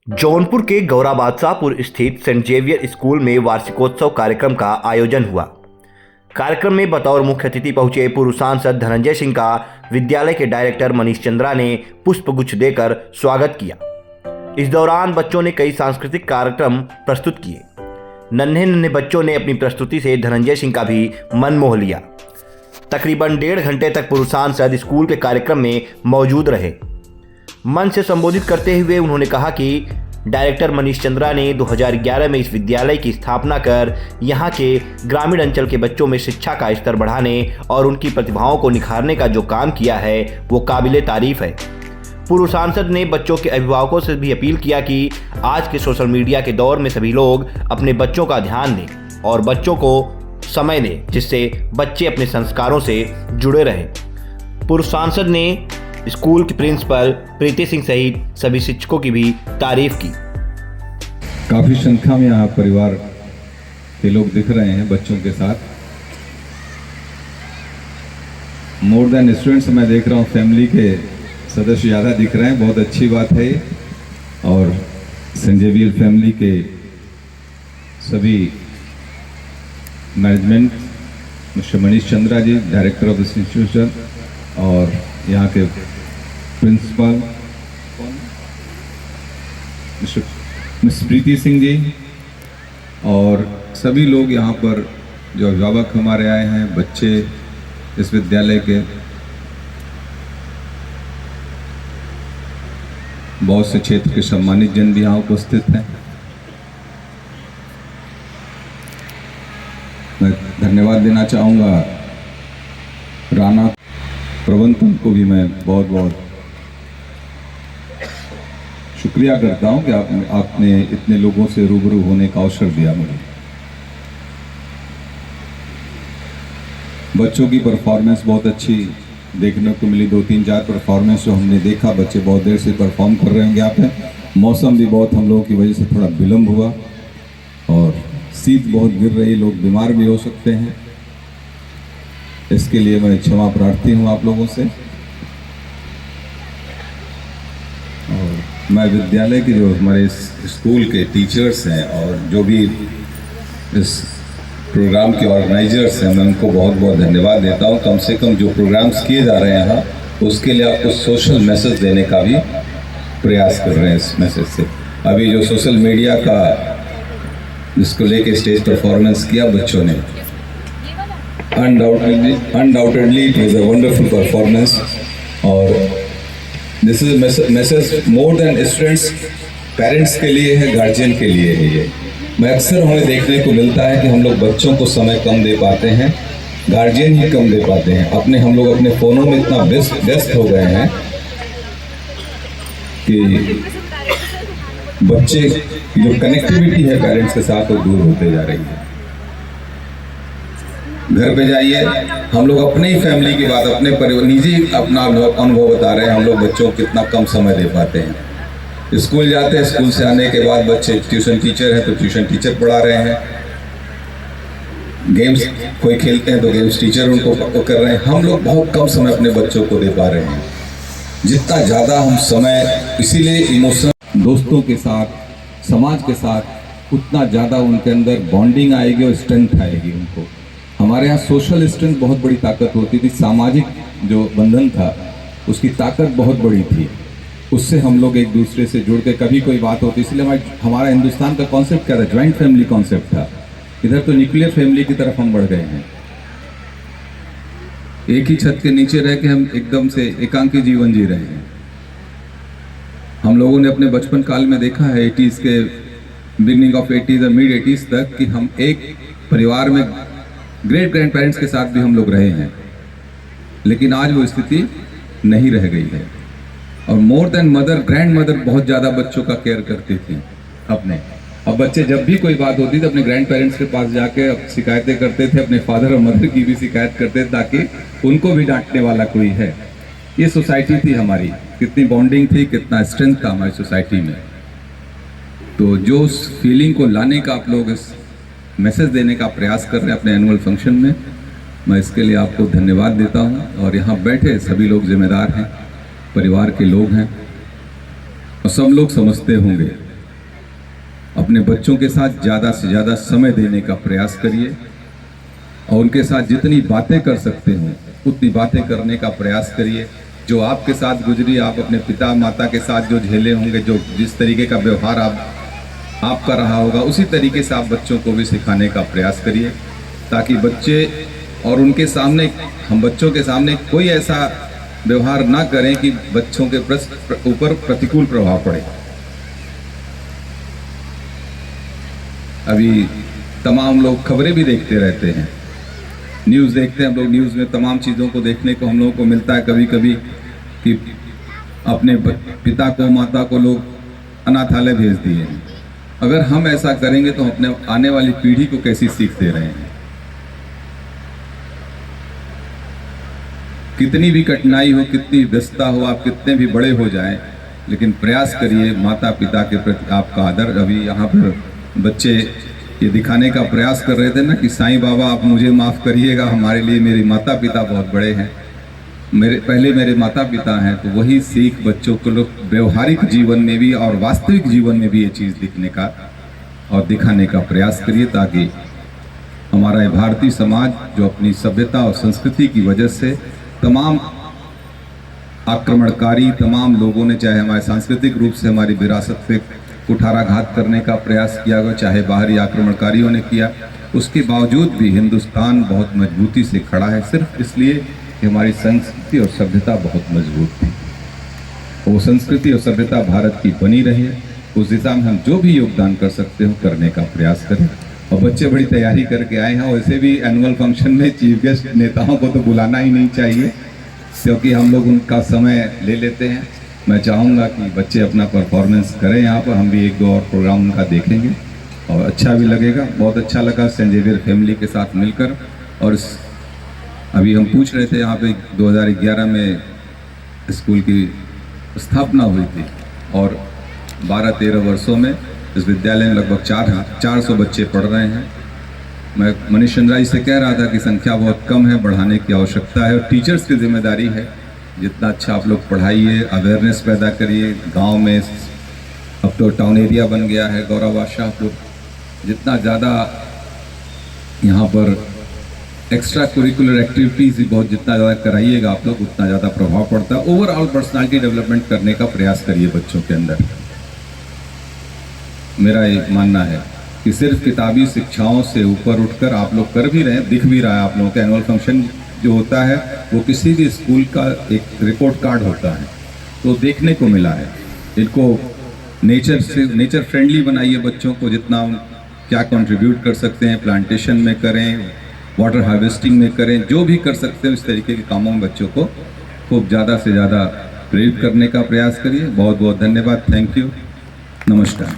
जौनपुर के गौरा बादशाहपुर स्थित Saint Xavier school में वार्षिकोत्सव कार्यक्रम का आयोजन हुआ। कार्यक्रम में बतौर मुख्य अतिथि पहुंचे पूर्व सांसद धनंजय सिंह का विद्यालय के डायरेक्टर मनीष चंद्रा ने पुष्पगुच्छ देकर स्वागत किया। इस दौरान बच्चों ने कई सांस्कृतिक कार्यक्रम प्रस्तुत किए। नन्हे नन्हे बच्चों ने अपनी प्रस्तुति से धनंजय सिंह का भी मन मोह लिया। तकरीबन 1.5 घंटे तक पूर्व सांसद स्कूल के कार्यक्रम में मौजूद रहे। मंच से संबोधित करते हुए उन्होंने कहा कि डायरेक्टर मनीष चंद्रा ने 2011 में इस विद्यालय की स्थापना कर यहाँ के ग्रामीण अंचल के बच्चों में शिक्षा का स्तर बढ़ाने और उनकी प्रतिभाओं को निखारने का जो काम किया है वो काबिले तारीफ है। पूर्व सांसद ने बच्चों के अभिभावकों से भी अपील किया कि आज के सोशल मीडिया के दौर में सभी लोग अपने बच्चों का ध्यान दें और बच्चों को समय दें, जिससे बच्चे अपने संस्कारों से जुड़े रहें। पूर्व सांसद ने स्कूल के प्रिंसिपल प्रीति सिंह सहित सभी शिक्षकों की भी तारीफ की। काफी संख्या में यहाँ परिवार के लोग दिख रहे हैं बच्चों के साथ। मोर देन स्टूडेंट्स मैं देख रहा हूँ, फैमिली के सदस्य ज़्यादा दिख रहे हैं, बहुत अच्छी बात है। और सेंट जेवियर फैमिली के सभी management, mister Manish Chandra ji director of this institution, और यहाँ के प्रिंसिपल मिस प्रीति सिंह जी, और सभी लोग यहाँ पर जो अभिभावक हमारे आए हैं, बच्चे इस विद्यालय के, बहुत से क्षेत्र के सम्मानित जन भी यहाँ उपस्थित हैं। मैं धन्यवाद देना चाहूँगा राणा प्रबंधन को भी मैं बहुत बहुत शुक्रिया करता हूं कि आपने इतने लोगों से रूबरू होने का अवसर दिया मुझे। बच्चों की परफॉर्मेंस बहुत अच्छी देखने को मिली। 2-3-4 परफॉर्मेंस जो हमने देखा, बच्चे बहुत देर से परफॉर्म कर रहे होंगे। यहाँ पे मौसम भी बहुत हम लोगों की वजह से थोड़ा विलम्ब हुआ और शीत बहुत गिर रही, लोग बीमार भी हो सकते हैं। इसके लिए मैं क्षमा प्रार्थी हूँ आप लोगों से। और मैं विद्यालय के जो हमारे स्कूल के टीचर्स हैं और जो भी इस प्रोग्राम के ऑर्गेनाइजर्स हैं, मैं उनको बहुत बहुत धन्यवाद देता हूँ। कम से कम जो प्रोग्राम्स किए जा रहे हैं यहाँ, उसके लिए आपको सोशल मैसेज देने का भी प्रयास कर रहे हैं। इस मैसेज से अभी जो सोशल मीडिया का जिसको लेके स्टेज परफॉर्मेंस किया बच्चों ने, undoubtedly it was a wonderful performance, और this is a message more than students, parents के लिए है, गार्जियन के लिए है। ये मैं अक्सर हमें देखने को मिलता है कि हम लोग बच्चों को समय कम दे पाते हैं, गार्जियन ही कम दे पाते हैं। हम लोग अपने फ़ोनों में इतना व्यस्त हो गए हैं कि बच्चे की जो कनेक्टिविटी है पेरेंट्स के साथ वो दूर होते जा रही है। घर पे जाइए, हम लोग अपने ही फैमिली की बात, अपने परिवार, निजी अपना अनुभव बता रहे हैं। हम लोग बच्चों को कितना कम समय दे पाते हैं। स्कूल जाते हैं, स्कूल से आने के बाद बच्चे ट्यूशन टीचर हैं तो ट्यूशन टीचर पढ़ा रहे हैं, गेम्स कोई खेलते हैं तो गेम्स टीचर उनको कर रहे हैं। हम लोग बहुत कम समय अपने बच्चों को दे पा रहे हैं। जितना ज़्यादा हम समय, इसीलिए इमोशन दोस्तों के साथ, समाज के साथ, उतना ज़्यादा उनके अंदर बॉन्डिंग आएगी और स्ट्रेंथ आएगी उनको। हमारे यहाँ सोशल स्ट्रेंथ बहुत बड़ी ताकत होती थी, सामाजिक जो बंधन था उसकी ताकत बहुत बड़ी थी। उससे हम लोग एक दूसरे से जुड़ के कभी कोई बात होती, इसलिए हमारा हिंदुस्तान का कॉन्सेप्ट क्या था, ज्वाइंट फैमिली कॉन्सेप्ट था। इधर तो न्यूक्लियर फैमिली की तरफ हम बढ़ गए हैं। एक ही छत के नीचे रह के हम एकदम से एकांकी जीवन जी रहे हैं। हम लोगों ने अपने बचपन काल में देखा है 80s के बिगनिंग ऑफ 80s और मिड 80s तक कि हम एक परिवार में ग्रेट ग्रैंड पेरेंट्स के साथ भी हम लोग रहे हैं, लेकिन आज वो स्थिति नहीं रह गई है। और more than mother, grand mother बहुत ज़्यादा बच्चों का केयर करती थी अपने। अब बच्चे जब भी कोई बात होती थी अपने ग्रैंड पेरेंट्स के पास जाके शिकायतें करते थे, अपने फादर और मदर की भी शिकायत करते थे ताकि उनको भी डांटने वाला कोई है। ये सोसाइटी थी हमारी, कितनी बॉन्डिंग थी, कितना स्ट्रेंथ था हमारी सोसाइटी में। तो जो उस फीलिंग को लाने का आप लोग इस मैसेज देने का प्रयास कर रहे हैं अपने एनुअल फंक्शन में, मैं इसके लिए आपको धन्यवाद देता हूं। और यहाँ बैठे सभी लोग जिम्मेदार हैं, परिवार के लोग हैं और सब लोग समझते होंगे अपने बच्चों के साथ ज़्यादा से ज़्यादा समय देने का प्रयास करिए और उनके साथ जितनी बातें कर सकते हो उतनी बातें करने का प्रयास करिए। जो आपके साथ गुजरी, आप अपने पिता माता के साथ जो झेले होंगे, जो जिस तरीके का व्यवहार आपका रहा होगा, उसी तरीके से आप बच्चों को भी सिखाने का प्रयास करिए, ताकि बच्चे और उनके सामने, हम बच्चों के सामने कोई ऐसा व्यवहार ना करें कि बच्चों के ऊपर प्रतिकूल प्रभाव पड़े। अभी तमाम लोग खबरें भी देखते रहते हैं, न्यूज़ देखते हैं हम लोग। न्यूज़ में तमाम चीज़ों को देखने को हम लोगों को मिलता है कभी कभी कि अपने पिता को माता को लोग अनाथालय भेज दिए हैं। अगर हम ऐसा करेंगे तो अपने आने वाली पीढ़ी को कैसी सीख दे रहे हैं। कितनी भी कठिनाई हो, कितनी व्यस्तता हो, आप कितने भी बड़े हो जाएं, लेकिन प्रयास करिए माता पिता के प्रति आपका आदर। अभी यहाँ पर बच्चे ये दिखाने का प्रयास कर रहे थे ना कि साईं बाबा आप मुझे माफ़ करिएगा, हमारे लिए मेरे माता पिता बहुत बड़े हैं, पहले मेरे माता पिता हैं। तो वही सीख बच्चों को लोग व्यवहारिक जीवन में भी और वास्तविक जीवन में भी ये चीज़ दिखने का और दिखाने का प्रयास करिए, ताकि हमारा ये भारतीय समाज जो अपनी सभ्यता और संस्कृति की वजह से तमाम आक्रमणकारी तमाम लोगों ने, चाहे हमारे सांस्कृतिक रूप से हमारी विरासत पे कुठाराघात करने का प्रयास किया गया, चाहे बाहरी आक्रमणकारियों ने किया, उसके बावजूद भी हिंदुस्तान बहुत मजबूती से खड़ा है, सिर्फ इसलिए कि हमारी संस्कृति और सभ्यता बहुत मजबूत थी। वो संस्कृति और सभ्यता भारत की बनी रहे, उस दिशा में हम जो भी योगदान कर सकते हो करने का प्रयास करें। और बच्चे बड़ी तैयारी करके आए हैं। वैसे भी एनुअल फंक्शन में चीफ गेस्ट नेताओं को तो बुलाना ही नहीं चाहिए, क्योंकि हम लोग उनका समय ले लेते हैं। मैं चाहूँगा कि बच्चे अपना परफॉर्मेंस करें यहाँ पर, हम भी एक दो और प्रोग्राम उनका देखेंगे और अच्छा भी लगेगा। बहुत अच्छा लगा सेंट जेवियर फैमिली के साथ मिलकर। और अभी हम पूछ रहे थे, यहाँ पे 2011 में स्कूल की स्थापना हुई थी और 12-13 वर्षों में इस विद्यालय में लगभग 400 बच्चे पढ़ रहे हैं। मैं मनीष चंद्रा जी से कह रहा था कि संख्या बहुत कम है, बढ़ाने की आवश्यकता है और टीचर्स की जिम्मेदारी है, जितना अच्छा आप लोग पढ़ाइए, अवेयरनेस पैदा करिए। गांव में अब तो टाउन एरिया बन गया है गौरव शाहपुर, जितना ज़्यादा यहाँ पर एक्स्ट्रा करिकुलर एक्टिविटीज़ भी बहुत जितना ज़्यादा कराइएगा आप लोग, उतना ज़्यादा प्रभाव पड़ता है। ओवरऑल पर्सनालिटी डेवलपमेंट करने का प्रयास करिए बच्चों के अंदर। मेरा ये मानना है कि सिर्फ किताबी शिक्षाओं से ऊपर उठकर आप लोग कर भी रहे हैं, दिख भी रहा है आप लोगों का। एनुअल फंक्शन जो होता है वो किसी भी स्कूल का एक रिपोर्ट कार्ड होता है, तो देखने को मिला है। इनको नेचर फ्रेंडली बनाइए बच्चों को, जितना क्या कंट्रीब्यूट कर सकते हैं, प्लांटेशन में करें, वाटर हार्वेस्टिंग में करें, जो भी कर सकते हैं इस तरीके के कामों में बच्चों को खूब ज़्यादा से ज़्यादा प्रेरित करने का प्रयास करिए। बहुत बहुत धन्यवाद। थैंक यू, नमस्कार।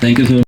Thank you sir.